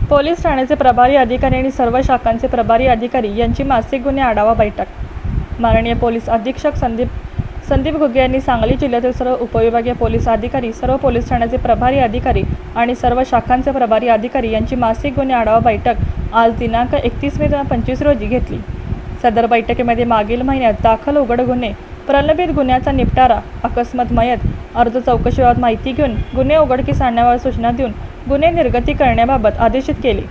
Police ठाण्याचे प्रभारी अधिकारी आणि सर्व शाखांचे प्रभारी अधिकारी यांची मासिक गुन्हे आढावा बैठक. माननीय पोलीस अधीक्षक संदीप घुगे यांनी सांगली जिल्ह्यातील सर्व उपविभागीय पोलीस अधिकारी, सर्व पोलीस ठाण्याचे प्रभारी अधिकारी आणि सर्व शाखांचे प्रभारी अधिकारी यांची मासिक गुन्हे आढावा बैठक आज दिनांक 31 मे 2025 रोजी घेतली. सदर बैठकीमध्ये मागील महिन्यात दाखल उघड गुन्हे, प्रलंबित गुन्ह्याचा निपटारा, अकस्मात मयत, अर्ज चौकशीबाबत माहिती घेऊन गुन्हे उघडकीस आणण्याबाबत सूचना देऊन गुन्हे निर्गती करण्याबाबत आदेशित केले.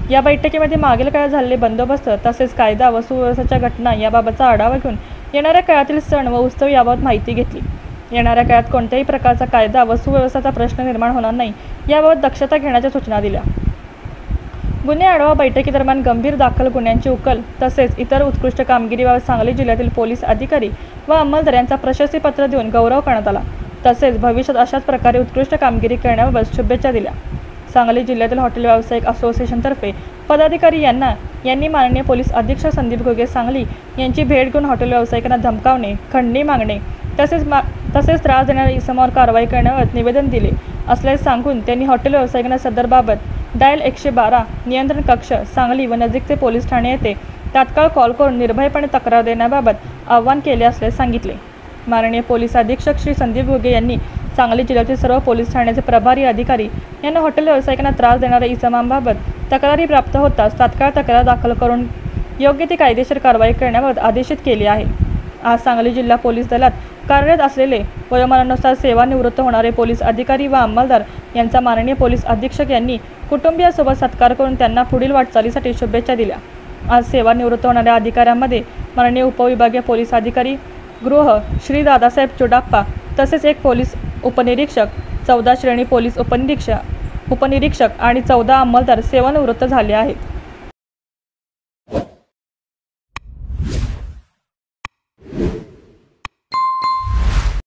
या बैठकीमध्ये मागील काळात झालेले बंदोबस्त तसेच कायदा व सुव्यवस्थेच्या घटना याबाबतचा आढावा घेऊन येणाऱ्या काळातील सण व उत्सव याबाबत माहिती घेतली. येणाऱ्या काळात कोणत्याही प्रकारचा कायदा व सुव्यवस्थेचा प्रश्न निर्माण होणार नाही याबाबत दक्षता घेण्याच्या सूचना दिल्या. गुन्हे आढावा बैठकीदरम्यान गंभीर दाखल गुन्ह्यांची उकल तसेच इतर उत्कृष्ट कामगिरीबाबत सांगली जिल्ह्यातील पोलीस अधिकारी व अंमलदार यांचा प्रशस्तीपत्र देऊन गौरव करण्यात आला. तसेच भविष्यात अशाच प्रकारे उत्कृष्ट कामगिरी करण्याबाबत शुभेच्छा दिल्या. सांगली जिल्ह्यातील हॉटेल व्यावसायिक असोसिएशनतर्फे पदाधिकारी यांनी माननीय पोलीस अधीक्षक संदीप घुगे सांगली यांची भेट घेऊन हॉटेल व्यावसायिकांना धमकावणे, खंडणी मागणे तसेच त्रास देणाऱ्या इसमावर कारवाई करण्याबाबत निवेदन दिले असल्याचे सांगून त्यांनी हॉटेल व्यावसायिकांना सदरबाबत डायल 112 नियंत्रण कक्ष सांगली व नजीकचे पोलीस ठाणे येथे तात्काळ कॉल करून निर्भयपणे तक्रार देण्याबाबत आवाहन केले असल्याचे सांगितले. माननीय पोलीस अधीक्षक श्री संदीप घुगे यांनी सांगली जिल्ह्यातील सर्व पोलीस ठाण्याचे प्रभारी अधिकारी यांना हॉटेल व्यावसायिकांना त्रास देणाऱ्या इसमांबाबत तक्रारी प्राप्त होताच तात्काळ तक्रार दाखल करून योग्य ती कायदेशीर कारवाई करण्याबाबत आदेशित केले आहे. आज सांगली जिल्हा पोलीस दलात कार्यरत असलेले वयोमानानुसार सेवानिवृत्त होणारे पोलीस अधिकारी व अंमलदार यांचा माननीय पोलीस अधीक्षक यांनी कुटुंबियासोबत सत्कार करून त्यांना पुढील वाटचालीसाठी शुभेच्छा दिल्या. आज सेवानिवृत्त होणाऱ्या अधिकाऱ्यांमध्ये माननीय उपविभागीय पोलीस अधिकारी गृह श्री दादासाहेब चुडाप्पा तसेच एक पोलीस उपनिरीक्षक, 14 श्रेणी पोलीस उपनिरीक्षक आणि 14 अंमलदार सेवानिवृत्त झाले आहेत.